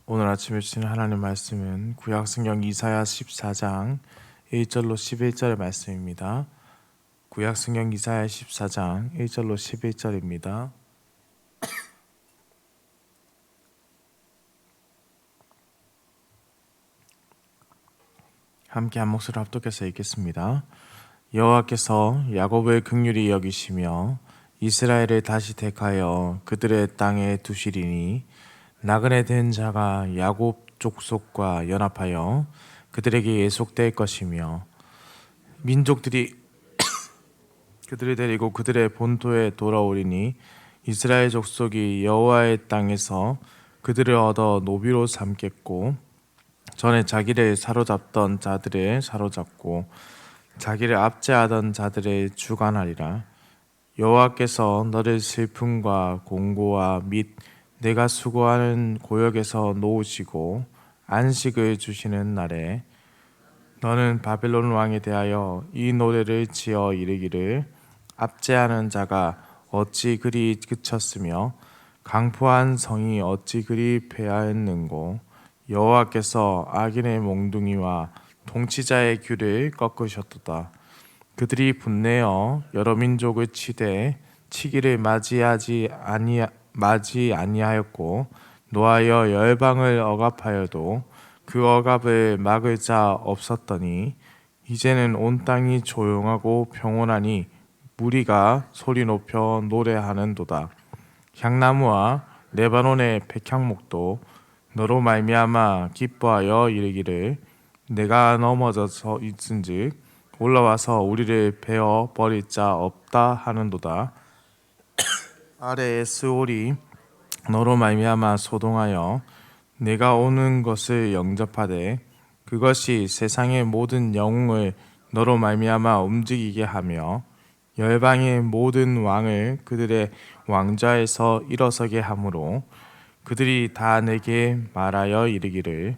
오늘 아침에 주신 하나님 말씀은 구약성경 이사야 14장 1절로 11절의 말씀입니다. 구약성경 이사야 14장 1절로 11절입니다. 함께 한 목소리 합독해서 읽겠습니다. 여호와께서 야곱을 긍휼히 여기시며 이스라엘을 다시 택하여 그들의 땅에 두시리니 나그네 된 자가 야곱 족속과 연합하여 그들에게 예속될 것이며 민족들이 그들을 데리고 그들의 본토에 돌아오리니 이스라엘 족속이 여호와의 땅에서 그들을 얻어 노비로 삼겠고 전에 자기를 사로잡던 자들을 사로잡고 자기를 압제하던 자들을 주관하리라. 여호와께서 너를 슬픔과 공고와 및 내가 수고하는 고역에서 놓으시고 안식을 주시는 날에 너는 바벨론 왕에 대하여 이 노래를 지어 이르기를 압제하는 자가 어찌 그리 그쳤으며 강포한 성이 어찌 그리 패하였는고 여호와께서 악인의 몽둥이와 통치자의 귀를 꺾으셨도다. 그들이 분내어 여러 민족을 치되 치기를 맞이 아니하였고 노하여 열방을 억압하여도 그 억압을 막을 자 없었더니 이제는 온 땅이 조용하고 평온하니 무리가 소리 높여 노래하는도다. 향나무와 레바논의 백향목도 너로 말미암아 기뻐하여 이르기를 내가 넘어져서 있은즉 올라와서 우리를 베어 버릴 자 없다 하는도다. 아래의 스올이 너로 말미암아 소동하여 내가 오는 것을 영접하되 그것이 세상의 모든 영웅을 너로 말미암아 움직이게 하며 열방의 모든 왕을 그들의 왕좌에서 일어서게 하므로 그들이 다 내게 말하여 이르기를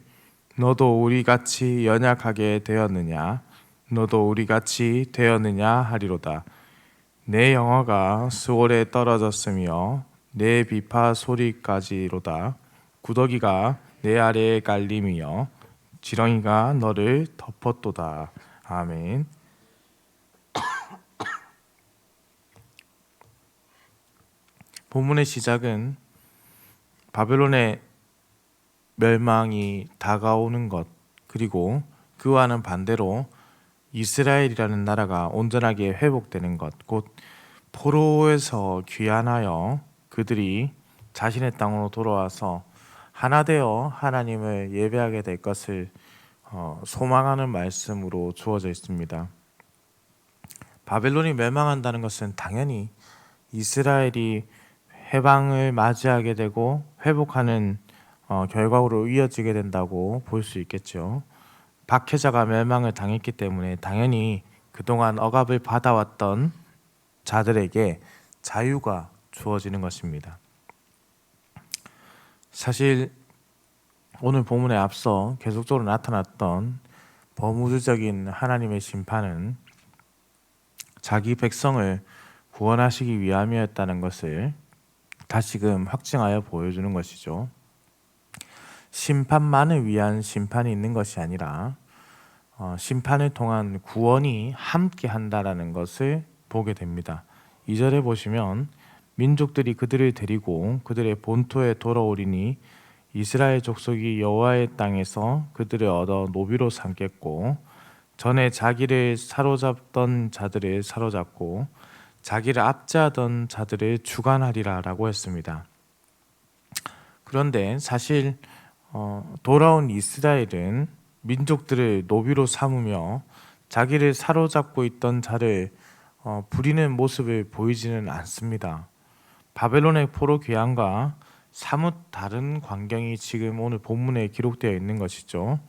너도 우리같이 연약하게 되었느냐 너도 우리같이 되었느냐 하리로다. 내 영화가 수월에 떨어졌으며 내 비파 소리까지로다. 구더기가 내 아래에 깔림이여 지렁이가 너를 덮었도다. 아멘. 본문의 시작은 바벨론의 멸망이 다가오는 것, 그리고 그와는 반대로 이스라엘이라는 나라가 온전하게 회복되는 것, 곧 포로에서 귀환하여 그들이 자신의 땅으로 돌아와서 하나 되어 하나님을 예배하게 될 것을 소망하는 말씀으로 주어져 있습니다. 바벨론이 멸망한다는 것은 당연히 이스라엘이 해방을 맞이하게 되고 회복하는 결과로 이어지게 된다고 볼 수 있겠죠. 박해자가 멸망을 당했기 때문에 당연히 그동안 억압을 받아왔던 자들에게 자유가 주어지는 것입니다. 사실 오늘 본문에 앞서 계속적으로 나타났던 범우주적인 하나님의 심판은 자기 백성을 구원하시기 위함이었다는 것을 다시금 확증하여 보여주는 것이죠. 심판만을 위한 심판이 있는 것이 아니라 심판을 통한 구원이 함께 한다라는 것을 보게 됩니다. 2절에 보시면 민족들이 그들을 데리고 그들의 본토에 돌아오리니 이스라엘 족속이 여호와의 땅에서 그들을 얻어 노비로 삼겠고 전에 자기를 사로잡던 자들을 사로잡고 자기를 압제하던 자들을 주관하리라 라고 했습니다. 그런데 사실 돌아온 이스라엘은 민족들을 노비로 삼으며 자기를 사로잡고 있던 자를 부리는 모습을 보이지는 않습니다. 바벨론의 포로 귀환과 사뭇 다른 광경이 지금 오늘 본문에 기록되어 있는 것이죠.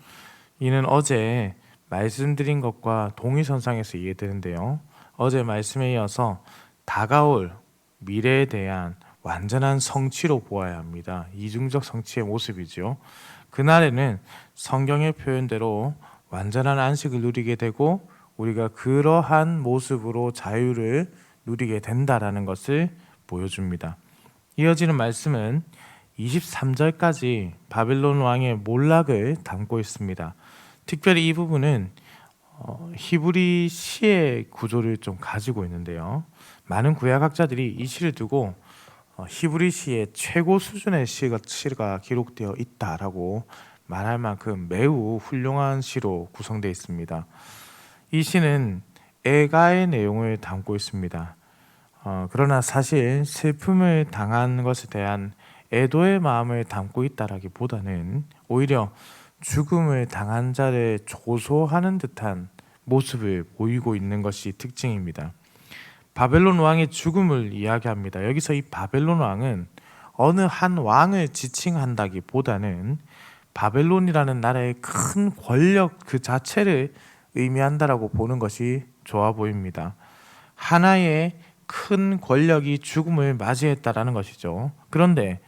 이는 어제 말씀드린 것과 동일선상에서 이해되는데요. 어제 말씀에 이어서 다가올 미래에 대한 완전한 성취로 보아야 합니다. 이중적 성취의 모습이죠. 그날에는 성경의 표현대로 완전한 안식을 누리게 되고 우리가 그러한 모습으로 자유를 누리게 된다라는 것을 보여줍니다. 이어지는 말씀은 23절까지 바벨론 왕의 몰락을 담고 있습니다. 특별히 이 부분은 히브리 시의 구조를 좀 가지고 있는데요. 많은 구약학자들이 이 시를 두고 히브리 시의 최고 수준의 시가 기록되어 있다라고 말할 만큼 매우 훌륭한 시로 구성되어 있습니다. 이 시는 애가의 내용을 담고 있습니다. 그러나 사실 슬픔을 당한 것에 대한 애도의 마음을 담고 있다라기보다는 오히려 죽음을 당한 자를 조소하는 듯한 모습을 보이고 있는 것이 특징입니다. 바벨론 왕의 죽음을 이야기합니다. 여기서 이 바벨론 왕은 어느 한 왕을 지칭한다기보다는 바벨론이라는 나라의 큰 권력 그 자체를 의미한다라고 보는 것이 좋아 보입니다. 하나의 큰 권력이 죽음을 맞이했다라는 것이죠. 그런데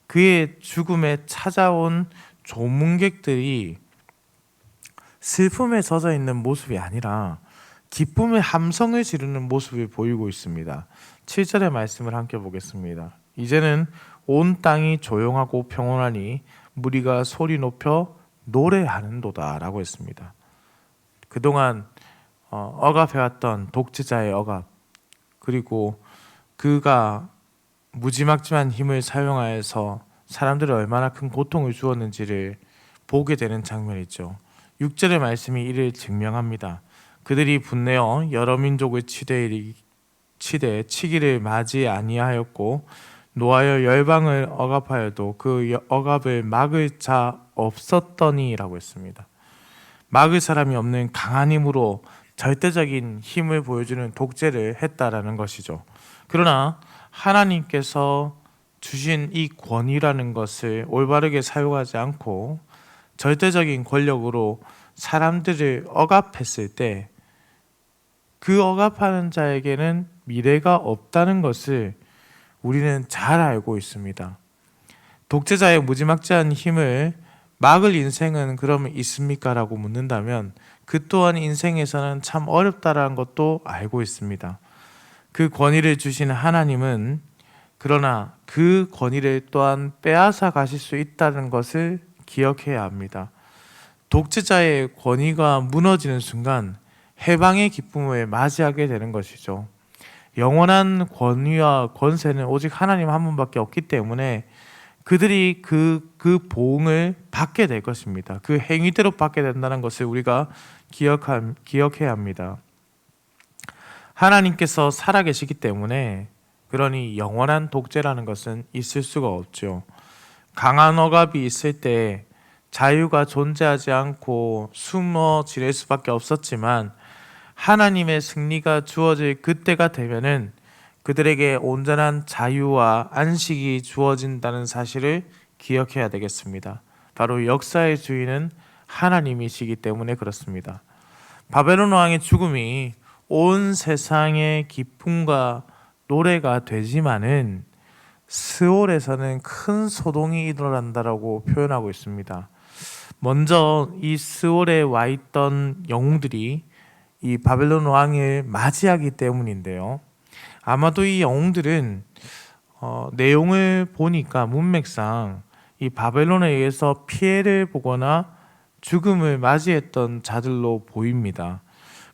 그의 죽음에 찾아온 조문객들이 슬픔에 젖어 있는 모습이 아니라 기쁨의 함성을 지르는 모습을 보이고 있습니다. 7절의 말씀을 함께 보겠습니다. 이제는 온 땅이 조용하고 평온하니 무리가 소리 높여 노래하는도다 라고 했습니다. 그동안 억압해왔던 독재자의 억압, 그리고 그가 무지막지한 힘을 사용하여서 사람들이 얼마나 큰 고통을 주었는지를 보게 되는 장면이죠. 6절의 말씀이 이를 증명합니다. 그들이 분내어 여러 민족의 치기를 맞이 아니하였고 노하여 열방을 억압하여도 그 억압을 막을 자 없었더니라고 했습니다. 막을 사람이 없는 강한 힘으로 절대적인 힘을 보여주는 독재를 했다라는 것이죠. 그러나 하나님께서 주신 이 권위라는 것을 올바르게 사용하지 않고 절대적인 권력으로 사람들을 억압했을 때 그 억압하는 자에게는 미래가 없다는 것을 우리는 잘 알고 있습니다. 독재자의 무지막지한 힘을 막을 인생은 그러면 있습니까? 라고 묻는다면 그 또한 인생에서는 참 어렵다라는 것도 알고 있습니다. 그 권위를 주신 하나님은 그러나 그 권위를 또한 빼앗아 가실 수 있다는 것을 기억해야 합니다. 독재자의 권위가 무너지는 순간 해방의 기쁨을 맞이하게 되는 것이죠. 영원한 권위와 권세는 오직 하나님 한 분밖에 없기 때문에 그들이 그 보응을 받게 될 것입니다. 그 행위대로 받게 된다는 것을 우리가 기억해야 합니다. 하나님께서 살아계시기 때문에 그러니 영원한 독재라는 것은 있을 수가 없죠. 강한 억압이 있을 때 자유가 존재하지 않고 숨어 지낼 수밖에 없었지만 하나님의 승리가 주어질 그때가 되면은 그들에게 온전한 자유와 안식이 주어진다는 사실을 기억해야 되겠습니다. 바로 역사의 주인은 하나님이시기 때문에 그렇습니다. 바벨론 왕의 죽음이 온 세상의 기쁨과 노래가 되지만은 스올에서는 큰 소동이 일어난다라고 표현하고 있습니다. 먼저 이 스올에 와 있던 영웅들이 이 바벨론 왕을 맞이하기 때문인데요. 아마도 이 영웅들은 내용을 보니까 문맥상 이 바벨론에 의해서 피해를 보거나 죽음을 맞이했던 자들로 보입니다.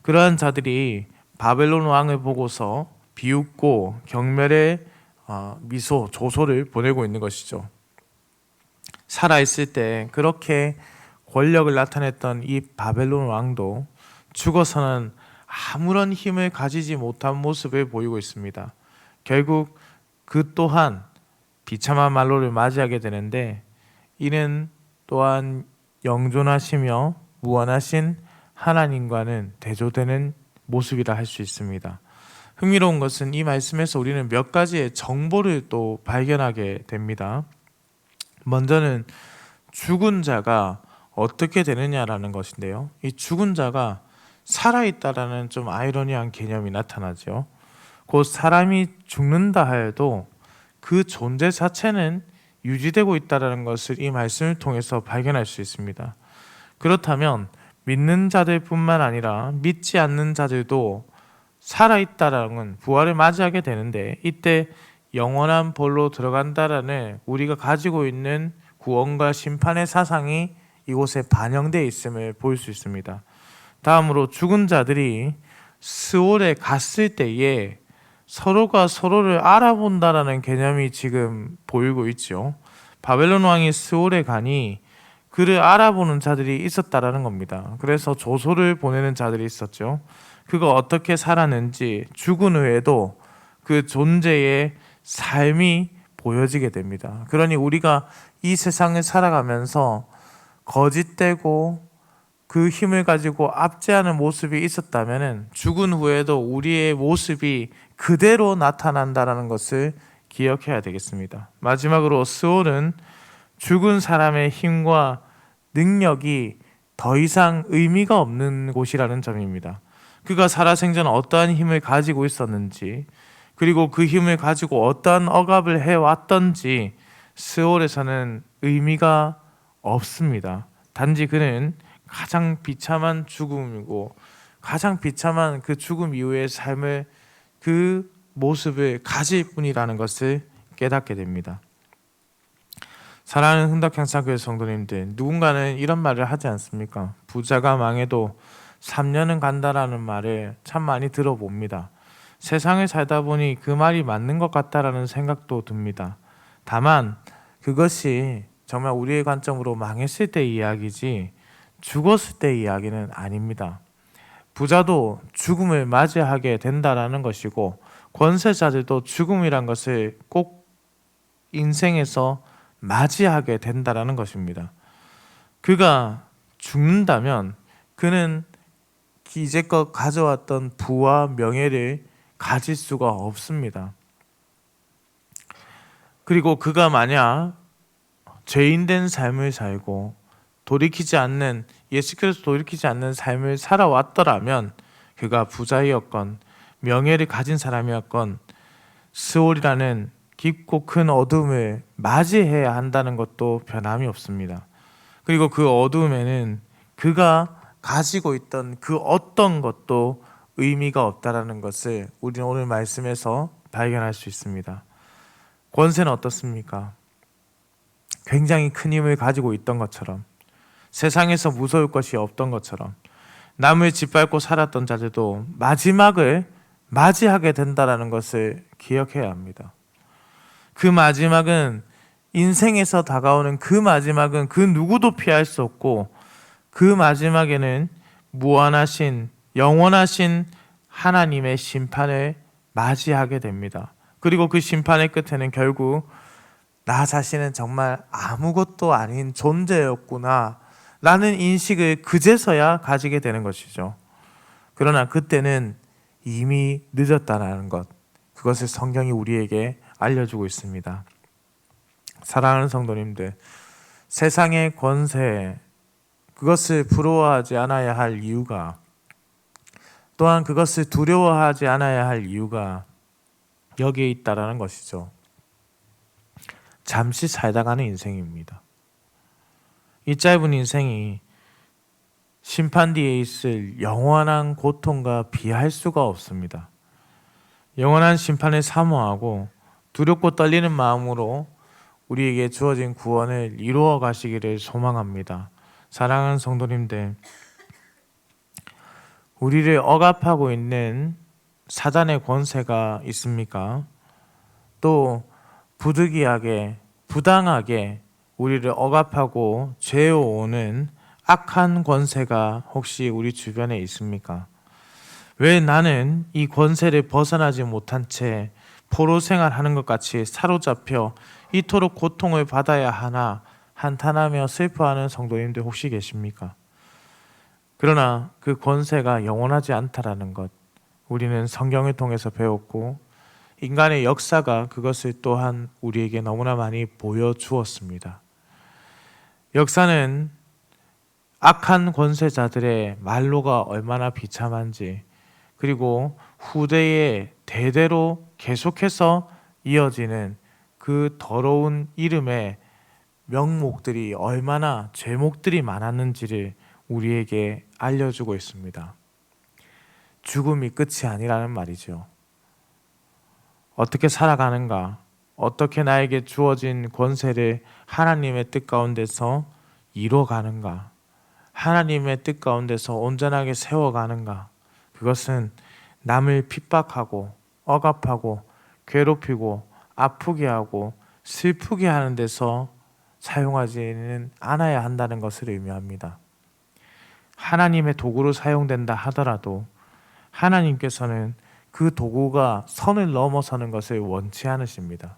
그러한 자들이 바벨론 왕을 보고서 비웃고 경멸의 미소, 조소를 보내고 있는 것이죠. 살아있을 때 그렇게 권력을 나타냈던 이 바벨론 왕도 죽어서는 아무런 힘을 가지지 못한 모습을 보이고 있습니다. 결국 그 또한 비참한 말로를 맞이하게 되는데 이는 또한 영존하시며 무한하신 하나님과는 대조되는 모습이라 할 수 있습니다. 흥미로운 것은 이 말씀에서 우리는 몇 가지의 정보를 또 발견하게 됩니다. 먼저는 죽은 자가 어떻게 되느냐라는 것인데요. 이 죽은 자가 살아있다라는 좀 아이러니한 개념이 나타나죠. 곧 사람이 죽는다 하여도 그 존재 자체는 유지되고 있다는 것을 이 말씀을 통해서 발견할 수 있습니다. 그렇다면 믿는 자들뿐만 아니라 믿지 않는 자들도 살아있다라는 부활을 맞이하게 되는데 이때 영원한 벌로 들어간다라는 우리가 가지고 있는 구원과 심판의 사상이 이곳에 반영되어 있음을 볼 수 있습니다. 다음으로 죽은 자들이 스올에 갔을 때에 서로가 서로를 알아본다라는 개념이 지금 보이고 있죠. 바벨론 왕이 스올에 가니 그를 알아보는 자들이 있었다라는 겁니다. 그래서 조소를 보내는 자들이 있었죠. 그가 어떻게 살았는지 죽은 후에도 그 존재의 삶이 보여지게 됩니다. 그러니 우리가 이 세상을 살아가면서 거짓되고 그 힘을 가지고 압제하는 모습이 있었다면 죽은 후에도 우리의 모습이 그대로 나타난다는 것을 기억해야 되겠습니다. 마지막으로 스올은 죽은 사람의 힘과 능력이 더 이상 의미가 없는 곳이라는 점입니다. 그가 살아생전 어떠한 힘을 가지고 있었는지, 그리고 그 힘을 가지고 어떠한 억압을 해왔던지 스올에서는 의미가 없습니다. 단지 그는 가장 비참한 죽음이고 가장 비참한 그 죽음 이후의 삶을, 그 모습을 가질 뿐이라는 것을 깨닫게 됩니다. 사랑하는 흥덕향사교회 성도님들, 누군가는 이런 말을 하지 않습니까? 부자가 망해도 3년은 간다라는 말을 참 많이 들어봅니다. 세상을 살다 보니 그 말이 맞는 것 같다라는 생각도 듭니다. 다만 그것이 정말 우리의 관점으로 망했을 때 이야기지 죽었을 때 이야기는 아닙니다. 부자도 죽음을 맞이하게 된다라는 것이고 권세자들도 죽음이란 것을 꼭 인생에서 맞이하게 된다라는 것입니다. 그가 죽는다면 그는 이제껏 가져왔던 부와 명예를 가질 수가 없습니다. 그리고 그가 만약 죄인된 삶을 살고 돌이키지 않는, 예수께서 돌이키지 않는 삶을 살아왔더라면 그가 부자이었건 명예를 가진 사람이었건 스올이라는 깊고 큰 어둠을 맞이해야 한다는 것도 변함이 없습니다. 그리고 그 어둠에는 그가 가지고 있던 그 어떤 것도 의미가 없다라는 것을 우리는 오늘 말씀에서 발견할 수 있습니다. 권세는 어떻습니까? 굉장히 큰 힘을 가지고 있던 것처럼, 세상에서 무서울 것이 없던 것처럼, 남을 짓밟고 살았던 자들도 마지막을 맞이하게 된다는 것을 기억해야 합니다. 그 마지막은, 인생에서 다가오는 그 마지막은 그 누구도 피할 수 없고, 그 마지막에는 무한하신 영원하신 하나님의 심판을 맞이하게 됩니다. 그리고 그 심판의 끝에는 결국 나 자신은 정말 아무것도 아닌 존재였구나 라는 인식을 그제서야 가지게 되는 것이죠. 그러나 그때는 이미 늦었다는 것, 그것을 성경이 우리에게 알려주고 있습니다. 사랑하는 성도님들, 세상의 권세, 그것을 부러워하지 않아야 할 이유가, 또한 그것을 두려워하지 않아야 할 이유가 여기에 있다라는 것이죠. 잠시 살다 가는 인생입니다. 이 짧은 인생이 심판 뒤에 있을 영원한 고통과 비할 수가 없습니다. 영원한 심판을 사모하고 두렵고 떨리는 마음으로 우리에게 주어진 구원을 이루어 가시기를 소망합니다. 사랑하는 성도님들, 우리를 억압하고 있는 사단의 권세가 있습니까? 또 부득이하게, 부당하게 우리를 억압하고 죄어오는 악한 권세가 혹시 우리 주변에 있습니까? 왜 나는 이 권세를 벗어나지 못한 채 포로 생활하는 것 같이 사로잡혀 이토록 고통을 받아야 하나 한탄하며 슬퍼하는 성도님들 혹시 계십니까? 그러나 그 권세가 영원하지 않다라는 것, 우리는 성경을 통해서 배웠고 인간의 역사가 그것을 또한 우리에게 너무나 많이 보여주었습니다. 역사는 악한 권세자들의 말로가 얼마나 비참한지, 그리고 후대에 대대로 계속해서 이어지는 그 더러운 이름의 명목들이 얼마나 죄목들이 많았는지를 우리에게 알려주고 있습니다. 죽음이 끝이 아니라는 말이죠. 어떻게 살아가는가, 어떻게 나에게 주어진 권세를 하나님의 뜻 가운데서 이뤄가는가? 하나님의 뜻 가운데서 온전하게 세워가는가? 그것은 남을 핍박하고 억압하고 괴롭히고 아프게 하고 슬프게 하는 데서 사용하지는 않아야 한다는 것을 의미합니다. 하나님의 도구로 사용된다 하더라도 하나님께서는 그 도구가 선을 넘어서는 것을 원치 않으십니다.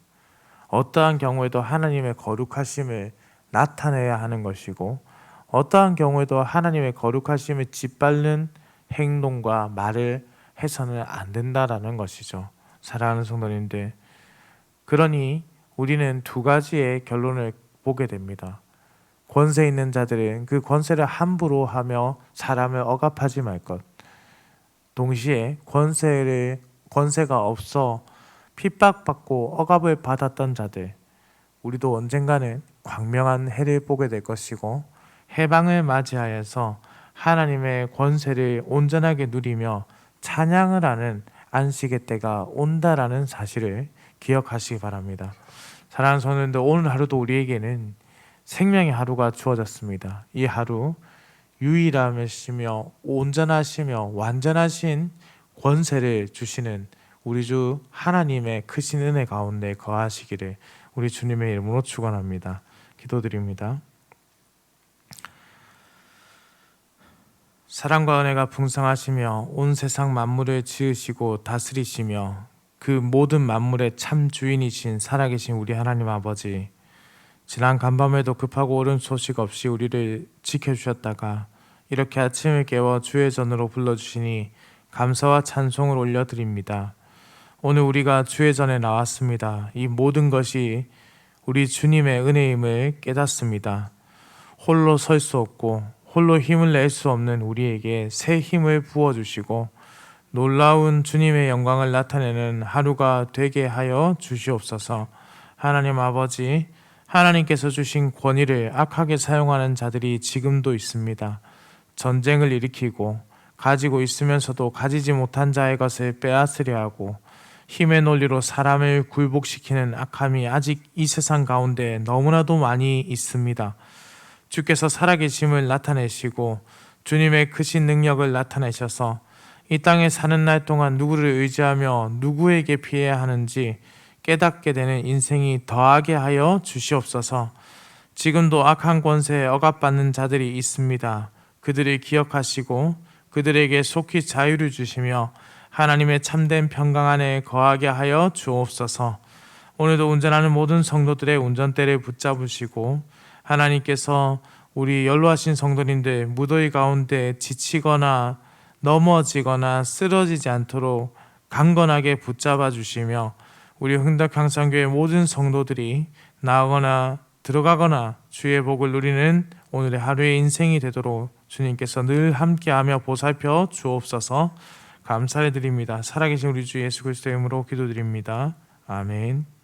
어떠한 경우에도 하나님의 거룩하심을 나타내야 하는 것이고, 어떠한 경우에도 하나님의 거룩하심을 짓밟는 행동과 말을 해서는 안 된다라는 것이죠. 사랑하는 성도님들, 그러니 우리는 두 가지의 결론을 보게 됩니다. 권세 있는 자들은 그 권세를 함부로 하며 사람을 억압하지 말 것. 동시에 권세가 없어 핍박받고 억압을 받았던 자들, 우리도 언젠가는 광명한 해를 보게 될 것이고 해방을 맞이하여서 하나님의 권세를 온전하게 누리며 찬양을 하는 안식의 때가 온다라는 사실을 기억하시기 바랍니다. 사랑하는 성도님들, 오늘 하루도 우리에게는 생명의 하루가 주어졌습니다. 이 하루 유일하시며 온전하시며 완전하신 권세를 주시는 우리 주 하나님의 크신 은혜 가운데 거하시기를 우리 주님의 이름으로 축원합니다. 기도드립니다. 사랑과 은혜가 풍성하시며 온 세상 만물을 지으시고 다스리시며 그 모든 만물의 참 주인이신 살아계신 우리 하나님 아버지, 지난 간밤에도 급하고 옳은 소식 없이 우리를 지켜주셨다가 이렇게 아침을 깨워 주의 전으로 불러주시니 감사와 찬송을 올려드립니다. 오늘 우리가 주의 전에 나왔습니다. 이 모든 것이 우리 주님의 은혜임을 깨닫습니다. 홀로 설 수 없고 홀로 힘을 낼 수 없는 우리에게 새 힘을 부어주시고 놀라운 주님의 영광을 나타내는 하루가 되게 하여 주시옵소서. 하나님 아버지, 하나님께서 주신 권위를 악하게 사용하는 자들이 지금도 있습니다. 전쟁을 일으키고 가지고 있으면서도 가지지 못한 자의 것을 빼앗으려 하고 힘의 논리로 사람을 굴복시키는 악함이 아직 이 세상 가운데 너무나도 많이 있습니다. 주께서 살아계심을 나타내시고 주님의 크신 능력을 나타내셔서 이 땅에 사는 날 동안 누구를 의지하며 누구에게 피해야 하는지 깨닫게 되는 인생이 더하게 하여 주시옵소서. 지금도 악한 권세에 억압받는 자들이 있습니다. 그들을 기억하시고 그들에게 속히 자유를 주시며 하나님의 참된 평강 안에 거하게 하여 주옵소서. 오늘도 운전하는 모든 성도들의 운전대를 붙잡으시고 하나님께서 우리 연로하신 성도님들 무더위 가운데 지치거나 넘어지거나 쓰러지지 않도록 강건하게 붙잡아 주시며 우리 흥덕향상교회 모든 성도들이 나가거나 들어가거나 주의 복을 누리는 오늘의 하루의 인생이 되도록 주님께서 늘 함께하며 보살펴 주옵소서. 감사를 드립니다. 살아계신 우리 주 예수 그리스도의 이름으로 기도드립니다. 아멘.